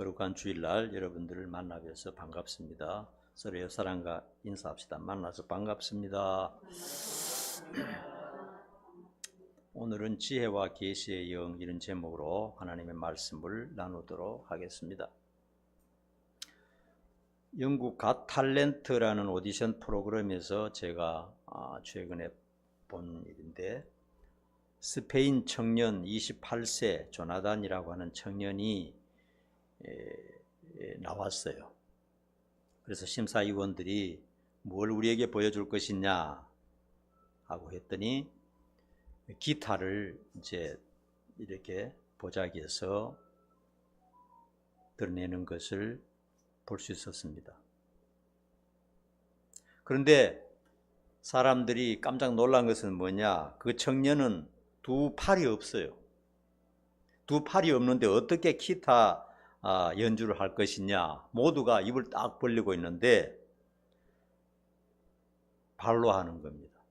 거룩한 주일날 여러분들을 만나 뵈서 반갑습니다. 서로의 사랑과 인사합시다. 만나서 반갑습니다. 오늘은 지혜와 계시의 영 이런 제목으로 하나님의 말씀을 나누도록 하겠습니다. 영국 갓 탤런트라는 오디션 프로그램에서 제가 최근에 본 일인데, 스페인 청년 28세 조나단이라고 하는 청년이 나왔어요. 그래서 심사위원들이 뭘 우리에게 보여줄 것이냐 하고 했더니 기타를 이제 이렇게 보자기에서 드러내는 것을 볼 수 있었습니다. 그런데 사람들이 깜짝 놀란 것은 뭐냐? 그 청년은 두 팔이 없어요. 두 팔이 없는데 어떻게 기타 연주를 할 것이냐? 모두가 입을 딱 벌리고 있는데 발로 하는 겁니다.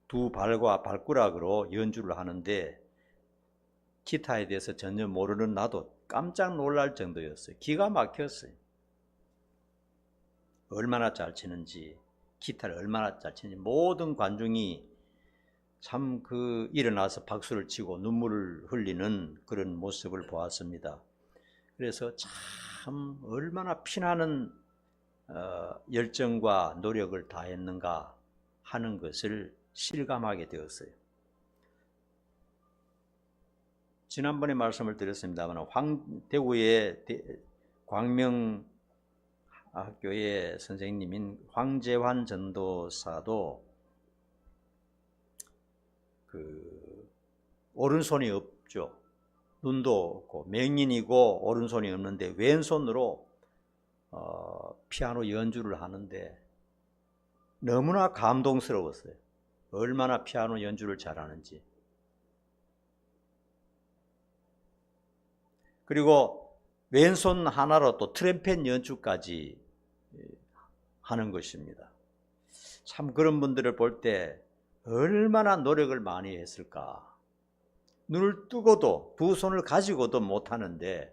두 발과 발가락으로 연주를 하는데 기타에 대해서 전혀 모르는 나도 깜짝 놀랄 정도였어요. 기가 막혔어요. 얼마나 잘 치는지, 기타를 얼마나 잘 치는지 모든 관중이 참 일어나서 박수를 치고 눈물을 흘리는 그런 모습을 보았습니다. 그래서 참 얼마나 피나는 열정과 노력을 다했는가 하는 것을 실감하게 되었어요. 지난번에 말씀을 드렸습니다만 대구의 광명학교의 선생님인 황재환 전도사도 오른손이 없죠. 눈도 없고 맹인이고 오른손이 없는데 왼손으로 피아노 연주를 하는데 너무나 감동스러웠어요. 얼마나 피아노 연주를 잘하는지. 그리고 왼손 하나로 또 트럼펫 연주까지 하는 것입니다. 참 그런 분들을 볼 때 얼마나 노력을 많이 했을까. 눈을 뜨고도 두 손을 가지고도 못하는데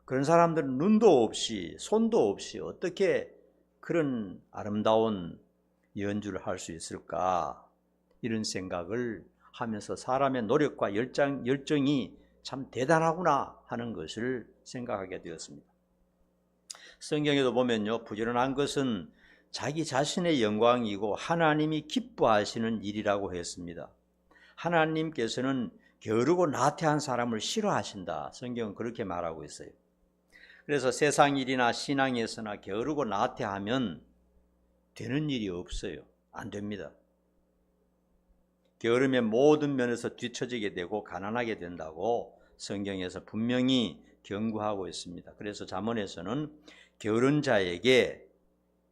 그런 사람들은 눈도 없이 손도 없이 어떻게 그런 아름다운 연주를 할 수 있을까, 이런 생각을 하면서 사람의 노력과 열정이 참 대단하구나 하는 것을 생각하게 되었습니다. 성경에도 보면요, 부지런한 것은 자기 자신의 영광이고 하나님이 기뻐하시는 일이라고 했습니다. 하나님께서는 게으르고 나태한 사람을 싫어하신다. 성경은 그렇게 말하고 있어요. 그래서 세상 일이나 신앙에서나 게으르고 나태하면 되는 일이 없어요. 안 됩니다. 게으르면 모든 면에서 뒤처지게 되고 가난하게 된다고 성경에서 분명히 경고하고 있습니다. 그래서 잠언에서는 게으른 자에게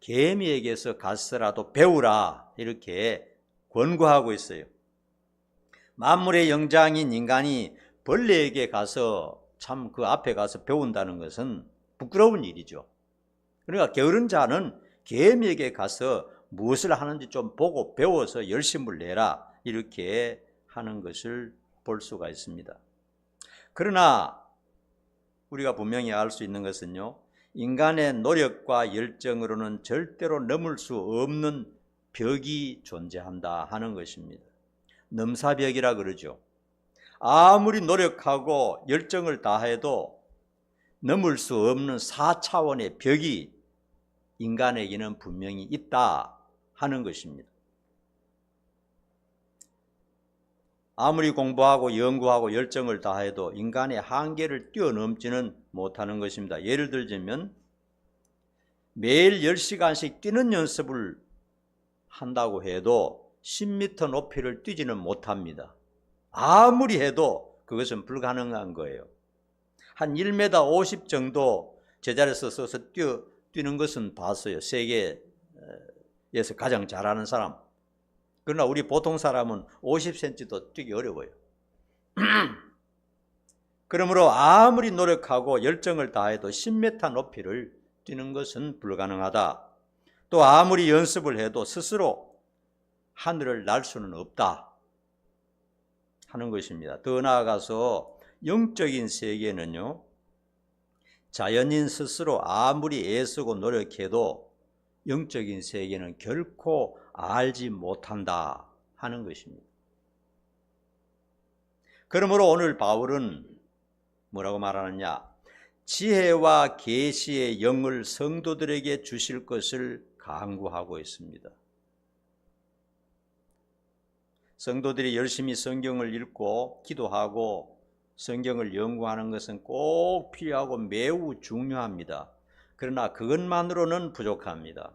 개미에게서 가서라도 배우라, 이렇게 권고하고 있어요. 만물의 영장인 인간이 벌레에게 가서 참 그 앞에 가서 배운다는 것은 부끄러운 일이죠. 그러니까 게으른 자는 개미에게 가서 무엇을 하는지 좀 보고 배워서 열심을 내라, 이렇게 하는 것을 볼 수가 있습니다. 그러나 우리가 분명히 알 수 있는 것은요, 인간의 노력과 열정으로는 절대로 넘을 수 없는 벽이 존재한다 하는 것입니다. 넘사벽이라 그러죠. 아무리 노력하고 열정을 다해도 넘을 수 없는 4차원의 벽이 인간에게는 분명히 있다 하는 것입니다. 아무리 공부하고 연구하고 열정을 다해도 인간의 한계를 뛰어넘지는 못하는 것입니다. 예를 들자면 매일 10시간씩 뛰는 연습을 한다고 해도 10m 높이를 뛰지는 못합니다. 아무리 해도 그것은 불가능한 거예요. 한 1m 50 정도 제자리에서 서서 뛰는 것은 봤어요. 세계에서 가장 잘하는 사람. 그러나 우리 보통 사람은 50cm도 뛰기 어려워요. 그러므로 아무리 노력하고 열정을 다해도 10m 높이를 뛰는 것은 불가능하다. 또 아무리 연습을 해도 스스로 하늘을 날 수는 없다 하는 것입니다. 더 나아가서 영적인 세계는요, 자연인 스스로 아무리 애쓰고 노력해도 영적인 세계는 결코 알지 못한다 하는 것입니다. 그러므로 오늘 바울은 뭐라고 말하느냐? 지혜와 계시의 영을 성도들에게 주실 것을 강구하고 있습니다. 성도들이 열심히 성경을 읽고 기도하고 성경을 연구하는 것은 꼭 필요하고 매우 중요합니다. 그러나 그것만으로는 부족합니다.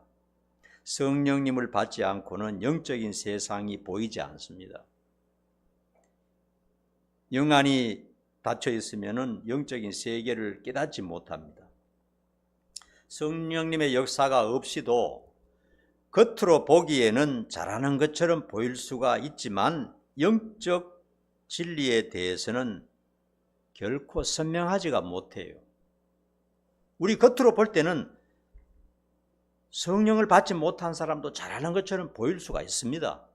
성령님을 받지 않고는 영적인 세상이 보이지 않습니다. 영안이 닫혀 있으면 영적인 세계를 깨닫지 못합니다. 성령님의 역사가 없이도 겉으로 보기에는 잘하는 것처럼 보일 수가 있지만 영적 진리에 대해서는 결코 선명하지가 못해요. 우리 겉으로 볼 때는 성령을 받지 못한 사람도 잘하는 것처럼 보일 수가 있습니다.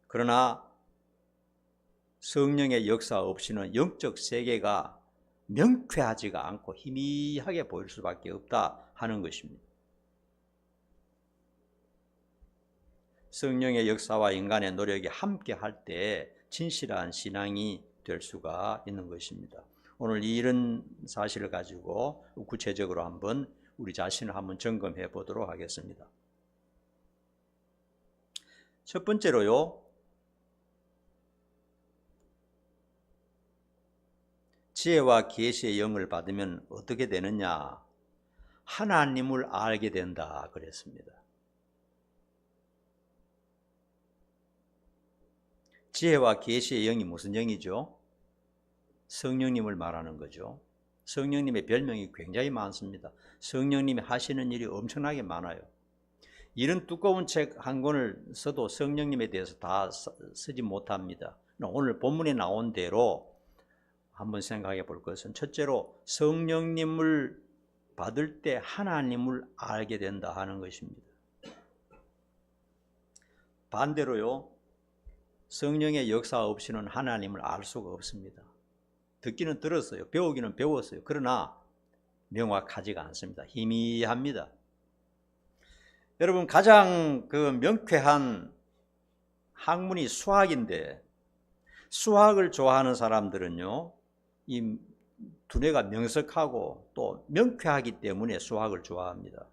그러나 성령의 역사 없이는 영적 세계가 명쾌하지가 않고 희미하게 보일 수밖에 없다 하는 것입니다. 성령의 역사와 인간의 노력이 함께 할 때 진실한 신앙이 될 수가 있는 것입니다. 오늘 이런 사실을 가지고 구체적으로 한번 우리 자신을 한번 점검해 보도록 하겠습니다. 첫 번째로요, 지혜와 계시의 영을 받으면 어떻게 되느냐? 하나님을 알게 된다 그랬습니다. 지혜와 계시의 영이 무슨 영이죠? 성령님을 말하는 거죠. 성령님의 별명이 굉장히 많습니다. 성령님이 하시는 일이 엄청나게 많아요. 이런 두꺼운 책 한 권을 써도 성령님에 대해서 다 쓰지 못합니다. 오늘 본문에 나온 대로 한번 생각해 볼 것은, 첫째로 성령님을 받을 때 하나님을 알게 된다 하는 것입니다. 반대로요, 성령의 역사 없이는 하나님을 알 수가 없습니다. 듣기는 들었어요. 배우기는 배웠어요. 그러나 명확하지가 않습니다. 희미합니다. 여러분, 가장 명쾌한 학문이 수학인데, 수학을 좋아하는 사람들은요, 이 두뇌가 명석하고 또 명쾌하기 때문에 수학을 좋아합니다.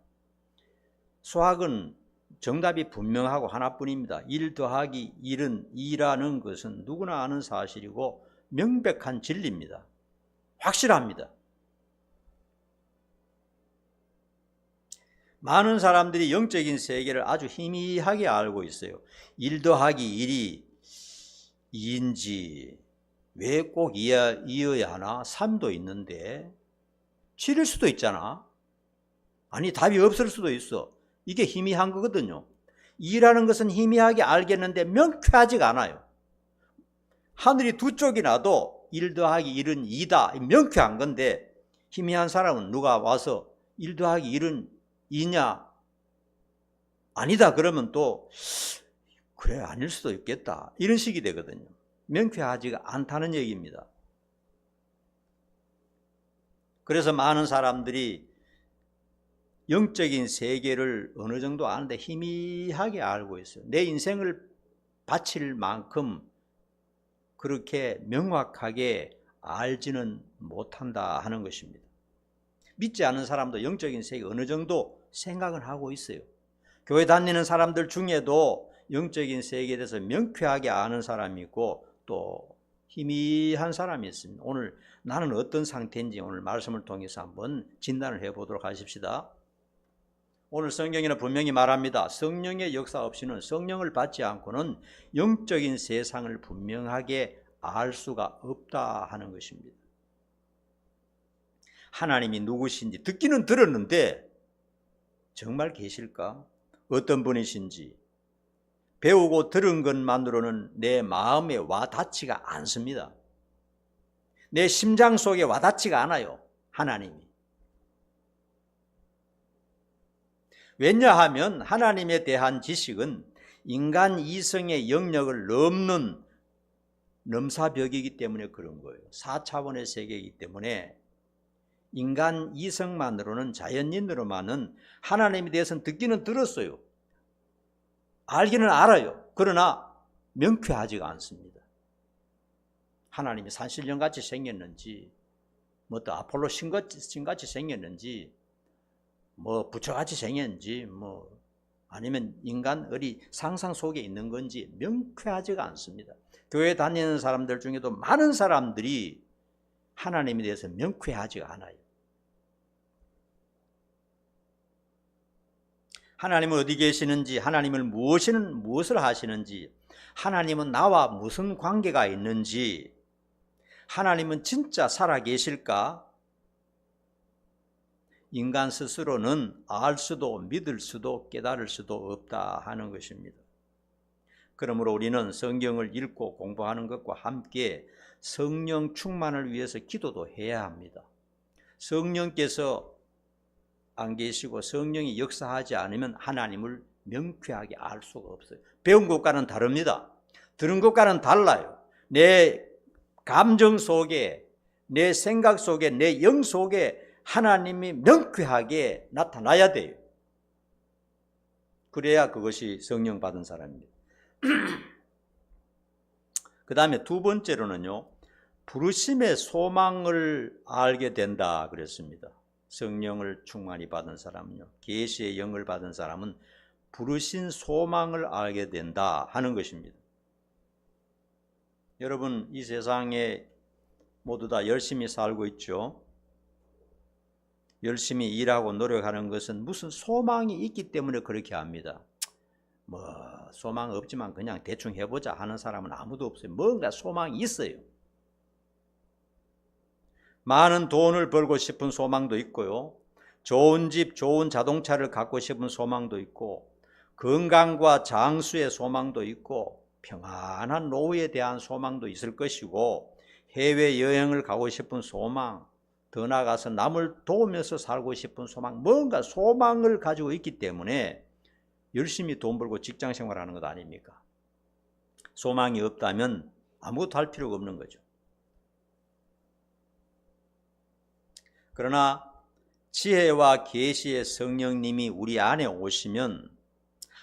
수학은 정답이 분명하고 하나뿐입니다. 1 더하기 1은 2라는 것은 누구나 아는 사실이고 명백한 진리입니다. 확실합니다. 많은 사람들이 영적인 세계를 아주 희미하게 알고 있어요. 1 더하기 1이 2인지 왜 꼭 2여야 하나? 3도 있는데 7일 수도 있잖아. 아니, 답이 없을 수도 있어. 이게 희미한 거거든요. 2라는 것은 희미하게 알겠는데 명쾌하지가 않아요. 하늘이 두 쪽이 나도 1 더하기 1은 2다. 명쾌한 건데, 희미한 사람은 누가 와서 1 더하기 1은 2냐? 아니다 그러면 또 그래, 아닐 수도 있겠다, 이런 식이 되거든요. 명쾌하지가 않다는 얘기입니다. 그래서 많은 사람들이 영적인 세계를 어느 정도 아는데 희미하게 알고 있어요. 내 인생을 바칠 만큼 그렇게 명확하게 알지는 못한다 하는 것입니다. 믿지 않는 사람도 영적인 세계 어느 정도 생각은 하고 있어요. 교회 다니는 사람들 중에도 영적인 세계에 대해서 명쾌하게 아는 사람이 있고 또 희미한 사람이 있습니다. 오늘 나는 어떤 상태인지 오늘 말씀을 통해서 한번 진단을 해보도록 하십시다. 오늘 성경에는 분명히 말합니다. 성령의 역사 없이는, 성령을 받지 않고는 영적인 세상을 분명하게 알 수가 없다 하는 것입니다. 하나님이 누구신지 듣기는 들었는데 정말 계실까? 어떤 분이신지 배우고 들은 것만으로는 내 마음에 와닿지가 않습니다. 내 심장 속에 와닿지가 않아요, 하나님이. 왜냐하면 하나님에 대한 지식은 인간 이성의 영역을 넘는 넘사벽이기 때문에 그런 거예요. 4차원의 세계이기 때문에 인간 이성만으로는, 자연인으로만은 하나님에 대해서는 듣기는 들었어요. 알기는 알아요. 그러나 명쾌하지가 않습니다. 하나님이 산신령같이 생겼는지, 뭐 또 아폴로 신같이 생겼는지, 뭐 부처같이 생겼는지, 뭐 아니면 인간 어리 상상 속에 있는 건지 명쾌하지가 않습니다. 교회 다니는 사람들 중에도 많은 사람들이 하나님에 대해서 명쾌하지가 않아요. 하나님은 어디 계시는지, 하나님은 무엇을 하시는지, 하나님은 나와 무슨 관계가 있는지, 하나님은 진짜 살아 계실까? 인간 스스로는 알 수도 믿을 수도 깨달을 수도 없다 하는 것입니다. 그러므로 우리는 성경을 읽고 공부하는 것과 함께 성령 충만을 위해서 기도도 해야 합니다. 성령께서 안 계시고 성령이 역사하지 않으면 하나님을 명쾌하게 알 수가 없어요. 배운 것과는 다릅니다. 들은 것과는 달라요. 내 감정 속에, 내 생각 속에, 내 영 속에 하나님이 명쾌하게 나타나야 돼요. 그래야 그것이 성령 받은 사람입니다. 그 다음에 두 번째로는요, 부르심의 소망을 알게 된다 그랬습니다. 성령을 충만히 받은 사람은요, 계시의 영을 받은 사람은 부르신 소망을 알게 된다 하는 것입니다. 여러분, 이 세상에 모두 다 열심히 살고 있죠. 열심히 일하고 노력하는 것은 무슨 소망이 있기 때문에 그렇게 합니다. 뭐 소망 없지만 그냥 대충 해보자 하는 사람은 아무도 없어요. 뭔가 소망이 있어요. 많은 돈을 벌고 싶은 소망도 있고요, 좋은 집, 좋은 자동차를 갖고 싶은 소망도 있고, 건강과 장수의 소망도 있고, 평안한 노후에 대한 소망도 있을 것이고, 해외여행을 가고 싶은 소망, 더 나아가서 남을 도우면서 살고 싶은 소망, 뭔가 소망을 가지고 있기 때문에 열심히 돈 벌고 직장 생활하는 것 아닙니까? 소망이 없다면 아무것도 할 필요가 없는 거죠. 그러나 지혜와 계시의 성령님이 우리 안에 오시면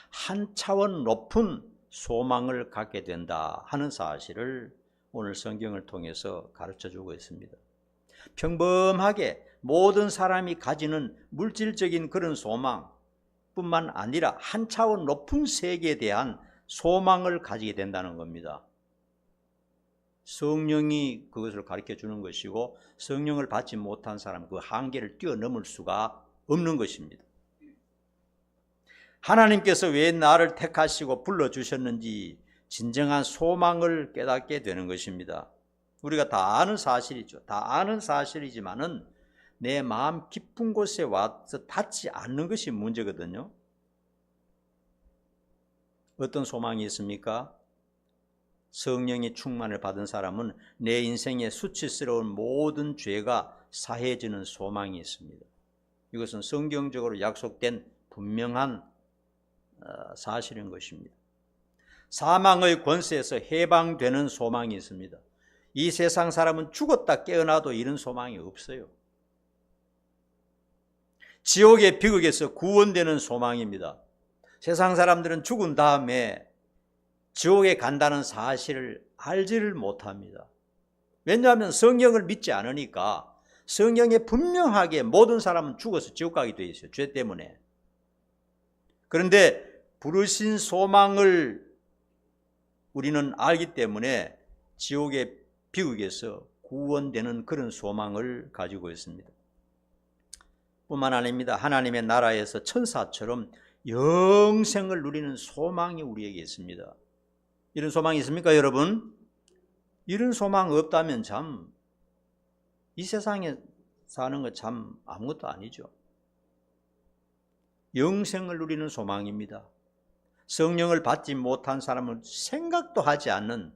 한 차원 높은 소망을 갖게 된다 하는 사실을 오늘 성경을 통해서 가르쳐주고 있습니다. 평범하게 모든 사람이 가지는 물질적인 그런 소망뿐만 아니라 한 차원 높은 세계에 대한 소망을 가지게 된다는 겁니다. 성령이 그것을 가르쳐 주는 것이고, 성령을 받지 못한 사람은 그 한계를 뛰어넘을 수가 없는 것입니다. 하나님께서 왜 나를 택하시고 불러주셨는지 진정한 소망을 깨닫게 되는 것입니다. 우리가 다 아는 사실이죠. 다 아는 사실이지만은 내 마음 깊은 곳에 와서 닿지 않는 것이 문제거든요. 어떤 소망이 있습니까? 성령의 충만을 받은 사람은 내 인생의 수치스러운 모든 죄가 사해지는 소망이 있습니다. 이것은 성경적으로 약속된 분명한 사실인 것입니다. 사망의 권세에서 해방되는 소망이 있습니다. 이 세상 사람은 죽었다 깨어나도 이런 소망이 없어요. 지옥의 비극에서 구원되는 소망입니다. 세상 사람들은 죽은 다음에 지옥에 간다는 사실을 알지를 못합니다. 왜냐하면 성경을 믿지 않으니까. 성경에 분명하게 모든 사람은 죽어서 지옥 가게 되어 있어요. 죄 때문에. 그런데 부르신 소망을 우리는 알기 때문에 지옥의 비극에서 구원되는 그런 소망을 가지고 있습니다. 뿐만 아닙니다. 하나님의 나라에서 천사처럼 영생을 누리는 소망이 우리에게 있습니다. 이런 소망이 있습니까, 여러분? 이런 소망 없다면 참 이 세상에 사는 거 참 아무것도 아니죠. 영생을 누리는 소망입니다. 성령을 받지 못한 사람은 생각도 하지 않는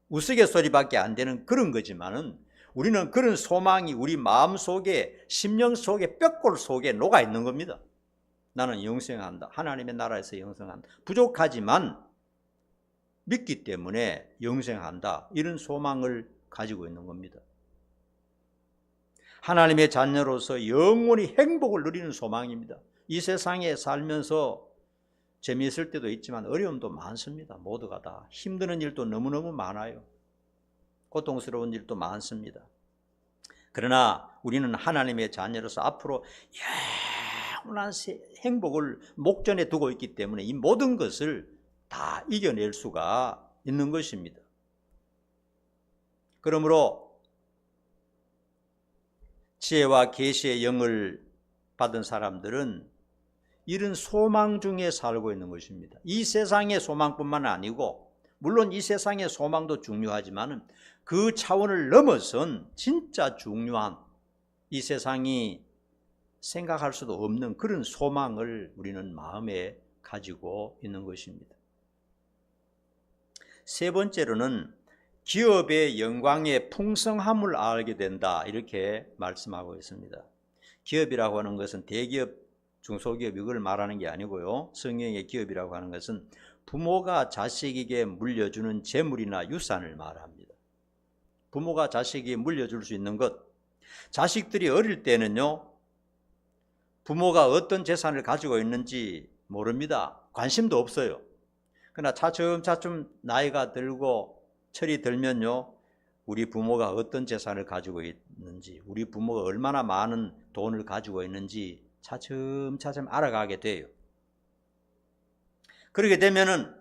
우스갯소리밖에 안 되는 그런 거지만은 우리는 그런 소망이 우리 마음 속에, 심령 속에, 뼈골 속에 녹아 있는 겁니다. 나는 영생한다. 하나님의 나라에서 영생한다. 부족하지만 믿기 때문에 영생한다. 이런 소망을 가지고 있는 겁니다. 하나님의 자녀로서 영원히 행복을 누리는 소망입니다. 이 세상에 살면서 재미있을 때도 있지만 어려움도 많습니다. 모두가 다 힘드는 일도 너무너무 많아요. 고통스러운 일도 많습니다. 그러나 우리는 하나님의 자녀로서 앞으로 영원한 행복을 목전에 두고 있기 때문에 이 모든 것을 다 이겨낼 수가 있는 것입니다. 그러므로 지혜와 계시의 영을 받은 사람들은 이런 소망 중에 살고 있는 것입니다. 이 세상의 소망뿐만 아니고 물론 이 세상의 소망도 중요하지만 그 차원을 넘어선 진짜 중요한 이 세상이 생각할 수도 없는 그런 소망을 우리는 마음에 가지고 있는 것입니다. 세 번째로는 기업의 영광의 풍성함을 알게 된다, 이렇게 말씀하고 있습니다. 기업이라고 하는 것은 대기업, 중소기업 이걸 말하는 게 아니고요. 성경의 기업이라고 하는 것은 부모가 자식에게 물려주는 재물이나 유산을 말합니다. 부모가 자식에게 물려줄 수 있는 것. 자식들이 어릴 때는요, 부모가 어떤 재산을 가지고 있는지 모릅니다. 관심도 없어요. 그러나 차츰차츰 나이가 들고 철이 들면요, 우리 부모가 어떤 재산을 가지고 있는지, 우리 부모가 얼마나 많은 돈을 가지고 있는지 차츰차츰 알아가게 돼요. 그렇게 되면은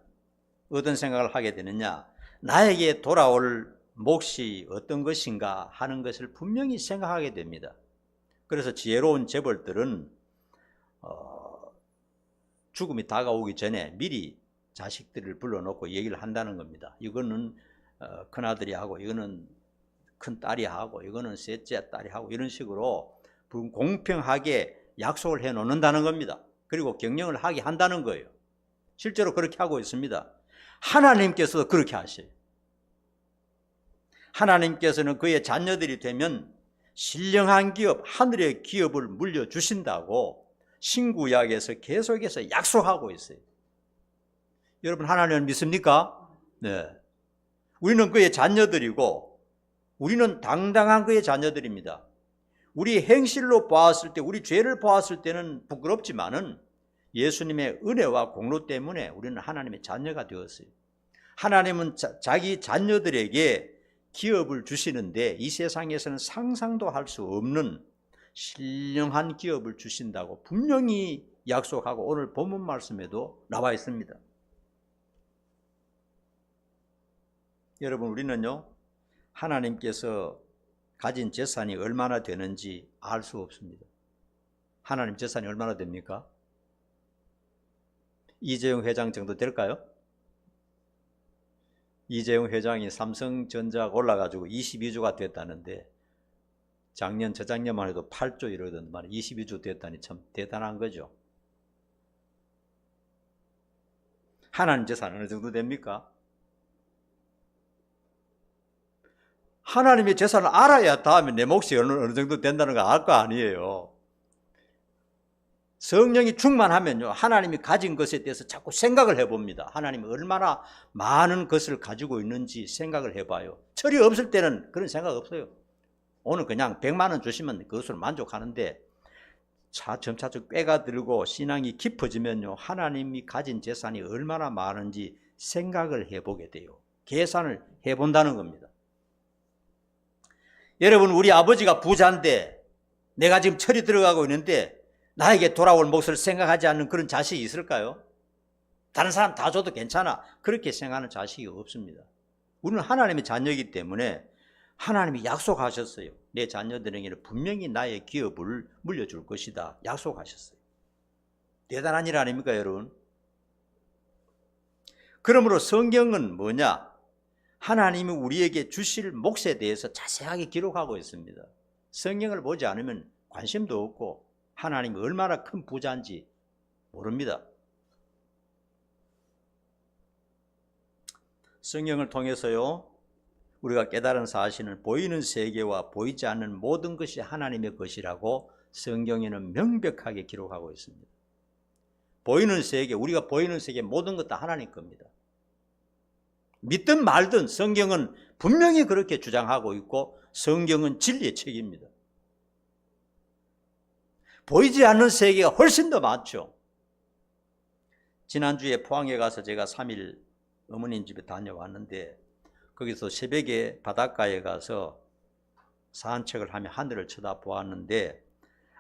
어떤 생각을 하게 되느냐, 나에게 돌아올 몫이 어떤 것인가 하는 것을 분명히 생각하게 됩니다. 그래서 지혜로운 재벌들은 죽음이 다가오기 전에 미리 자식들을 불러놓고 얘기를 한다는 겁니다. 이거는 큰아들이 하고, 이거는 큰딸이 하고, 이거는 셋째 딸이 하고, 이런 식으로 공평하게 약속을 해 놓는다는 겁니다. 그리고 경영을 하게 한다는 거예요. 실제로 그렇게 하고 있습니다. 하나님께서도 그렇게 하셔요. 하나님께서는 그의 자녀들이 되면 신령한 기업, 하늘의 기업을 물려주신다고 신구약에서 계속해서 약속하고 있어요. 여러분, 하나님을 믿습니까? 네. 우리는 그의 자녀들이고 우리는 당당한 그의 자녀들입니다. 우리 행실로 보았을 때, 우리 죄를 보았을 때는 부끄럽지만은 예수님의 은혜와 공로 때문에 우리는 하나님의 자녀가 되었어요. 하나님은 자기 자녀들에게 기업을 주시는데 이 세상에서는 상상도 할 수 없는 신령한 기업을 주신다고 분명히 약속하고 오늘 본문 말씀에도 나와 있습니다. 여러분, 우리는요, 하나님께서 가진 재산이 얼마나 되는지 알 수 없습니다. 하나님 재산이 얼마나 됩니까? 이재용 회장 정도 될까요? 이재용 회장이 삼성전자가 올라가지고 22조가 됐다는데 작년, 저작년만 해도 8조 이러던 말에 22조 됐다니 참 대단한 거죠. 하나님 재산은 어느 정도 됩니까? 하나님의 재산을 알아야 다음에 내 몫이 어느 정도 된다는 거 알 거 아니에요. 성령이 충만하면요, 하나님이 가진 것에 대해서 자꾸 생각을 해봅니다. 하나님이 얼마나 많은 것을 가지고 있는지 생각을 해봐요. 철이 없을 때는 그런 생각 없어요. 오늘 그냥 100만 원 주시면 그것으로 만족하는데 점차점 꾀가 들고 신앙이 깊어지면요, 하나님이 가진 재산이 얼마나 많은지 생각을 해보게 돼요. 계산을 해본다는 겁니다. 여러분, 우리 아버지가 부자인데 내가 지금 철이 들어가고 있는데 나에게 돌아올 몫을 생각하지 않는 그런 자식이 있을까요? 다른 사람 다 줘도 괜찮아, 그렇게 생각하는 자식이 없습니다. 우리는 하나님의 자녀이기 때문에 하나님이 약속하셨어요. 내 자녀들에게는 분명히 나의 기업을 물려줄 것이다, 약속하셨어요. 대단한 일 아닙니까, 여러분? 그러므로 성경은 뭐냐? 하나님이 우리에게 주실 몫에 대해서 자세하게 기록하고 있습니다. 성경을 보지 않으면 관심도 없고 하나님이 얼마나 큰 부자인지 모릅니다. 성경을 통해서요, 우리가 깨달은 사실은 보이는 세계와 보이지 않는 모든 것이 하나님의 것이라고 성경에는 명백하게 기록하고 있습니다. 보이는 세계, 우리가 보이는 세계 모든 것 다 하나님 겁니다. 믿든 말든 성경은 분명히 그렇게 주장하고 있고 성경은 진리의 책입니다. 보이지 않는 세계가 훨씬 더 많죠. 지난주에 포항에 가서 제가 3일 어머님 집에 다녀왔는데 거기서 새벽에 바닷가에 가서 산책을 하며 하늘을 쳐다보았는데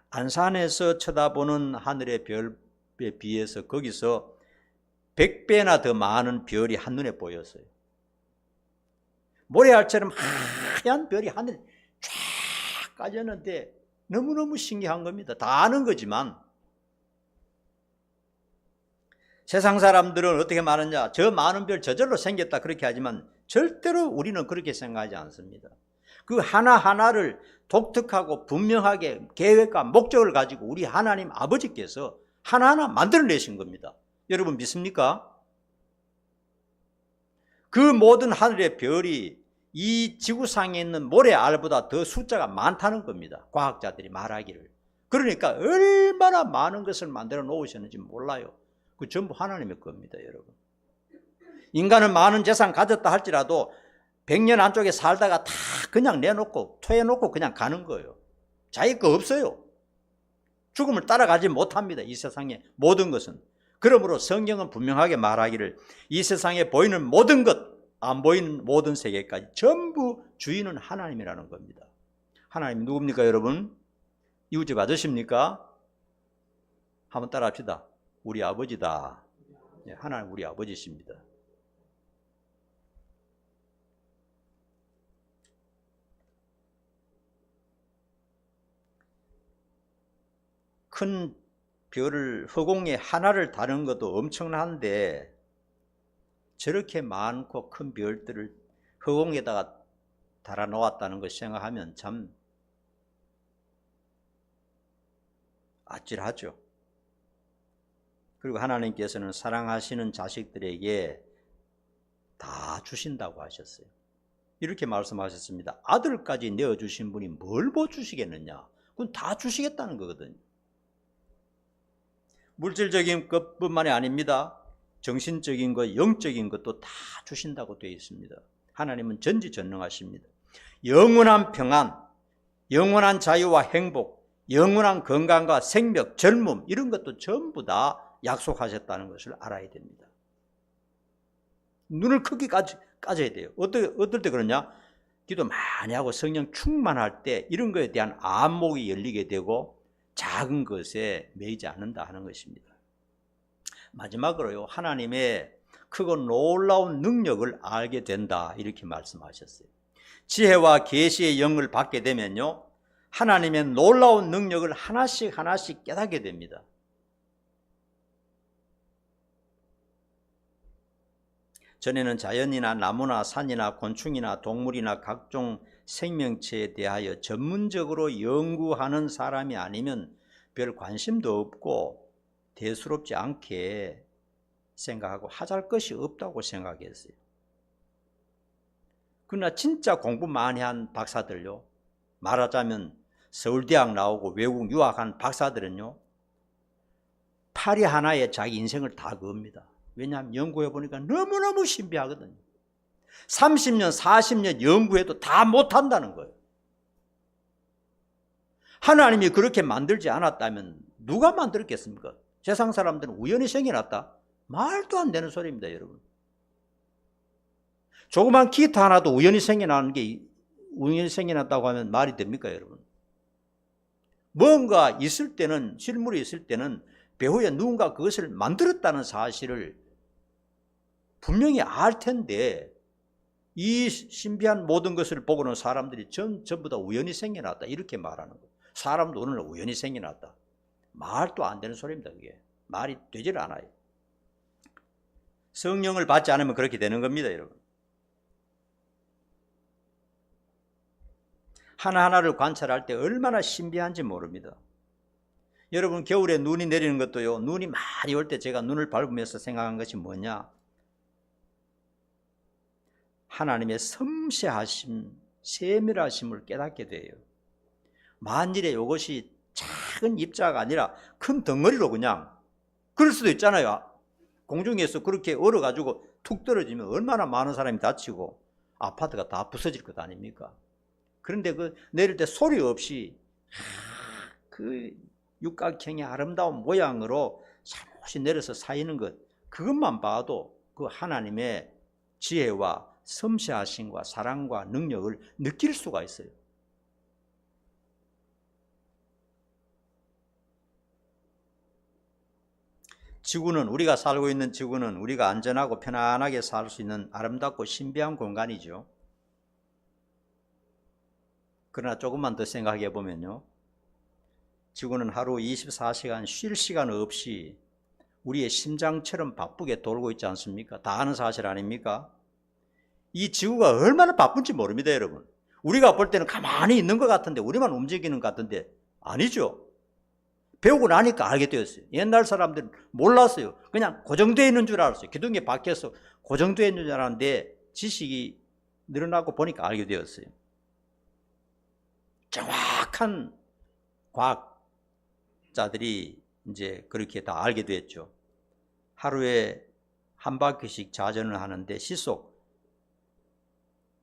안산에서 쳐다보는 하늘의 별에 비해서 거기서 100배나 더 많은 별이 한눈에 보였어요. 모래알처럼 하얀 별이 하늘에 쫙 까졌는데 너무너무 신기한 겁니다. 다 아는 거지만 세상 사람들은 어떻게 말하냐, 저 많은 별 저절로 생겼다 그렇게 하지만 절대로 우리는 그렇게 생각하지 않습니다. 그 하나하나를 독특하고 분명하게 계획과 목적을 가지고 우리 하나님 아버지께서 하나하나 만들어내신 겁니다. 여러분 믿습니까? 그 모든 하늘의 별이 이 지구상에 있는 모래알보다 더 숫자가 많다는 겁니다. 과학자들이 말하기를. 그러니까 얼마나 많은 것을 만들어 놓으셨는지 몰라요. 그 전부 하나님의 겁니다, 여러분. 인간은 많은 재산 가졌다 할지라도 100년 안쪽에 살다가 다 그냥 내놓고 토해놓고 그냥 가는 거예요. 자기 거 없어요. 죽음을 따라가지 못합니다, 이 세상의 모든 것은. 그러므로 성경은 분명하게 말하기를 이 세상에 보이는 모든 것, 안 보이는 모든 세계까지 전부 주인은 하나님이라는 겁니다. 하나님 누굽니까, 여러분? 이웃집 아저씨입니까? 한번 따라 합시다. 우리 아버지다. 하나님 우리 아버지십니다. 큰 별을 허공에 하나를 다는 것도 엄청난데 저렇게 많고 큰 별들을 허공에다가 달아 놓았다는 걸 생각하면 참 아찔하죠. 그리고 하나님께서는 사랑하시는 자식들에게 다 주신다고 하셨어요. 이렇게 말씀하셨습니다. 아들까지 내어주신 분이 뭘 못 주시겠느냐? 그건 다 주시겠다는 거거든요. 물질적인 것뿐만이 아닙니다. 정신적인 것, 영적인 것도 다 주신다고 되어 있습니다. 하나님은 전지전능하십니다. 영원한 평안, 영원한 자유와 행복, 영원한 건강과 생명, 젊음 이런 것도 전부 다 약속하셨다는 것을 알아야 됩니다. 눈을 크게 까져야 돼요. 어떨 때 그러냐? 기도 많이 하고 성령 충만할 때 이런 것에 대한 안목이 열리게 되고 작은 것에 매이지 않는다 하는 것입니다. 마지막으로요, 하나님의 크고 놀라운 능력을 알게 된다 이렇게 말씀하셨어요. 지혜와 계시의 영을 받게 되면요, 하나님의 놀라운 능력을 하나씩 하나씩 깨닫게 됩니다. 전에는 자연이나 나무나 산이나 곤충이나 동물이나 각종 생명체에 대하여 전문적으로 연구하는 사람이 아니면 별 관심도 없고 대수롭지 않게 생각하고 하잘 것이 없다고 생각했어요. 그러나 진짜 공부 많이 한 박사들요, 말하자면 서울대학 나오고 외국 유학한 박사들은요, 파리 하나에 자기 인생을 다 겁니다. 왜냐하면 연구해 보니까 너무너무 신비하거든요. 30년, 40년 연구해도 다 못한다는 거예요. 하나님이 그렇게 만들지 않았다면 누가 만들었겠습니까? 세상 사람들은 우연히 생겨났다? 말도 안 되는 소리입니다, 여러분. 조그만 기타 하나도 우연히 생겨났다고 하면 말이 됩니까, 여러분? 뭔가 있을 때는, 실물이 있을 때는 배후에 누군가 그것을 만들었다는 사실을 분명히 알 텐데 이 신비한 모든 것을 보고는 사람들이 전부 다 우연히 생겨났다 이렇게 말하는 거예요. 사람도 오늘 우연히 생겨났다. 말도 안 되는 소리입니다. 그게 말이 되질 않아요. 성령을 받지 않으면 그렇게 되는 겁니다, 여러분. 하나하나를 관찰할 때 얼마나 신비한지 모릅니다. 여러분, 겨울에 눈이 내리는 것도요, 눈이 많이 올 때 제가 눈을 밟으면서 생각한 것이 뭐냐? 하나님의 섬세하심, 세밀하심을 깨닫게 돼요. 만일에 이것이 작은 입자가 아니라 큰 덩어리로 그냥, 그럴 수도 있잖아요. 공중에서 그렇게 얼어가지고 툭 떨어지면 얼마나 많은 사람이 다치고 아파트가 다 부서질 것 아닙니까? 그런데 그 내릴 때 소리 없이 그 육각형의 아름다운 모양으로 살포시 내려서 쌓이는 것, 그것만 봐도 그 하나님의 지혜와 섬세하심과 사랑과 능력을 느낄 수가 있어요. 지구는, 우리가 살고 있는 지구는 우리가 안전하고 편안하게 살 수 있는 아름답고 신비한 공간이죠. 그러나 조금만 더 생각해 보면요, 지구는 하루 24시간 쉴 시간 없이 우리의 심장처럼 바쁘게 돌고 있지 않습니까? 다 아는 사실 아닙니까? 이 지구가 얼마나 바쁜지 모릅니다, 여러분. 우리가 볼 때는 가만히 있는 것 같은데, 우리만 움직이는 것 같은데 아니죠. 배우고 나니까 알게 되었어요. 옛날 사람들은 몰랐어요. 그냥 고정되어 있는 줄 알았어요. 기둥에 박혀서 고정되어 있는 줄 알았는데 지식이 늘어나고 보니까 알게 되었어요. 정확한 과학자들이 이제 그렇게 다 알게 됐죠. 하루에 한 바퀴씩 자전을 하는데 시속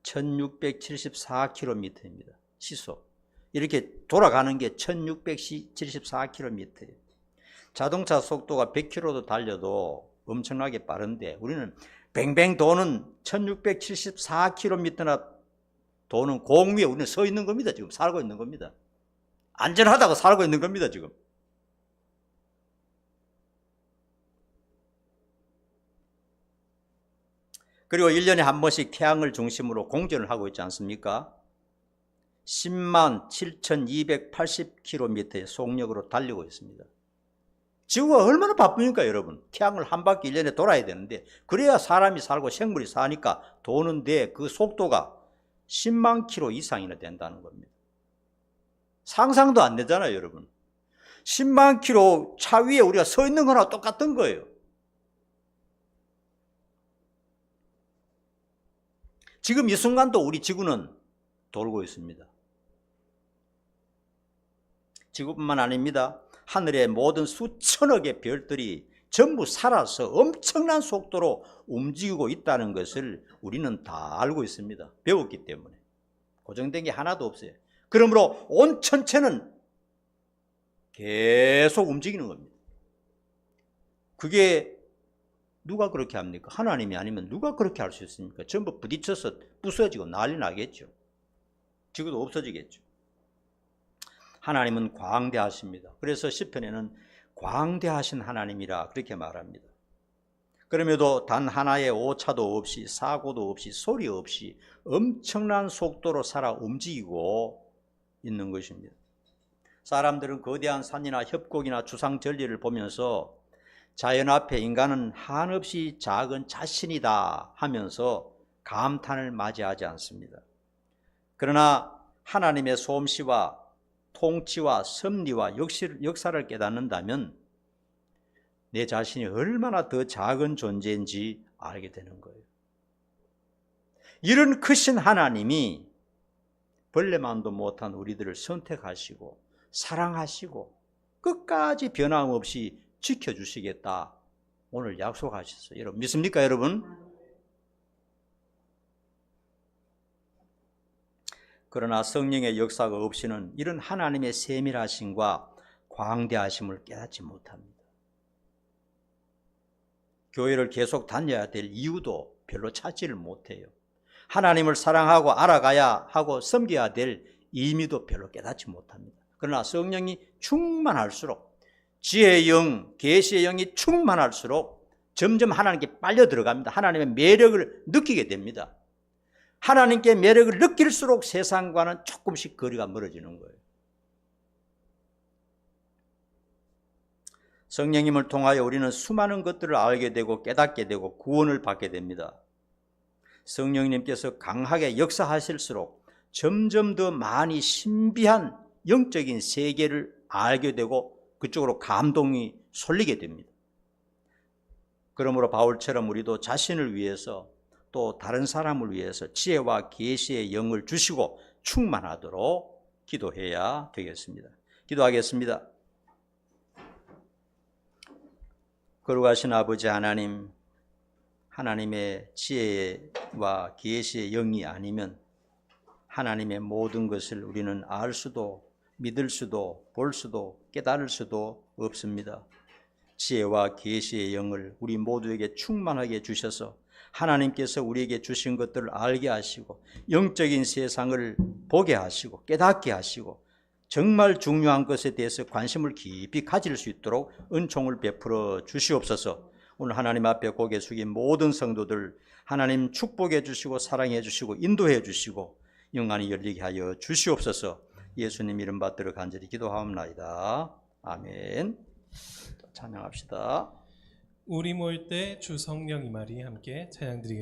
1674km입니다. 시속. 이렇게 돌아가는 게 1674km예요. 자동차 속도가 100km도 달려도 엄청나게 빠른데 우리는 뱅뱅 도는 1674km나 도는 공 위에 우리는 서 있는 겁니다. 지금 살고 있는 겁니다. 안전하다고 살고 있는 겁니다. 지금. 그리고 1년에 한 번씩 태양을 중심으로 공전을 하고 있지 않습니까? 10만 7,280km의 속력으로 달리고 있습니다. 지구가 얼마나 바쁘니까 여러분. 태양을 한 바퀴 1년에 돌아야 되는데 그래야 사람이 살고 생물이 사니까 도는데 그 속도가 10만 킬로 이상이나 된다는 겁니다. 상상도 안 되잖아요, 여러분. 10만 킬로 차 위에 우리가 서 있는 거나 똑같은 거예요. 지금 이 순간도 우리 지구는 돌고 있습니다. 지구뿐만 아닙니다. 하늘의 모든 수천억의 별들이 전부 살아서 엄청난 속도로 움직이고 있다는 것을 우리는 다 알고 있습니다. 배웠기 때문에. 고정된 게 하나도 없어요. 그러므로 온 천체는 계속 움직이는 겁니다. 그게 누가 그렇게 합니까? 하나님이 아니면 누가 그렇게 할 수 있습니까? 전부 부딪혀서 부서지고 난리 나겠죠. 지구도 없어지겠죠. 하나님은 광대하십니다. 그래서 시편에는 광대하신 하나님이라 그렇게 말합니다. 그럼에도 단 하나의 오차도 없이 사고도 없이 소리 없이 엄청난 속도로 살아 움직이고 있는 것입니다. 사람들은 거대한 산이나 협곡이나 주상 절리를 보면서 자연 앞에 인간은 한없이 작은 자신이다 하면서 감탄을 맞이하지 않습니다. 그러나 하나님의 솜씨와 통치와 섭리와 역사를 깨닫는다면 내 자신이 얼마나 더 작은 존재인지 알게 되는 거예요. 이런 크신 하나님이 벌레만도 못한 우리들을 선택하시고 사랑하시고 끝까지 변함없이 지켜주시겠다 오늘 약속하셨어요. 여러분 믿습니까, 여러분? 그러나 성령의 역사가 없이는 이런 하나님의 세밀하심과 광대하심을 깨닫지 못합니다. 교회를 계속 다녀야 될 이유도 별로 찾지를 못해요. 하나님을 사랑하고 알아가야 하고 섬겨야 될 의미도 별로 깨닫지 못합니다. 그러나 성령이 충만할수록 지혜의 영, 계시의 영이 충만할수록 점점 하나님께 빨려 들어갑니다. 하나님의 매력을 느끼게 됩니다. 하나님께 매력을 느낄수록 세상과는 조금씩 거리가 멀어지는 거예요. 성령님을 통하여 우리는 수많은 것들을 알게 되고 깨닫게 되고 구원을 받게 됩니다. 성령님께서 강하게 역사하실수록 점점 더 많이 신비한 영적인 세계를 알게 되고 그쪽으로 감동이 쏠리게 됩니다. 그러므로 바울처럼 우리도 자신을 위해서 또 다른 사람을 위해서 지혜와 계시의 영을 주시고 충만하도록 기도해야 되겠습니다. 기도하겠습니다. 거룩하신 아버지 하나님, 하나님의 지혜와 계시의 영이 아니면 하나님의 모든 것을 우리는 알 수도 믿을 수도 볼 수도 깨달을 수도 없습니다. 지혜와 계시의 영을 우리 모두에게 충만하게 주셔서 하나님께서 우리에게 주신 것들을 알게 하시고 영적인 세상을 보게 하시고 깨닫게 하시고 정말 중요한 것에 대해서 관심을 깊이 가질 수 있도록 은총을 베풀어 주시옵소서. 오늘 하나님 앞에 고개 숙인 모든 성도들 하나님 축복해 주시고 사랑해 주시고 인도해 주시고 영안이 열리게 하여 주시옵소서. 예수님 이름 받들어 간절히 기도하옵나이다. 아멘. 찬양합시다. 우리 모일 때 주 성령 임하리 함께 찬양드리겠습니다.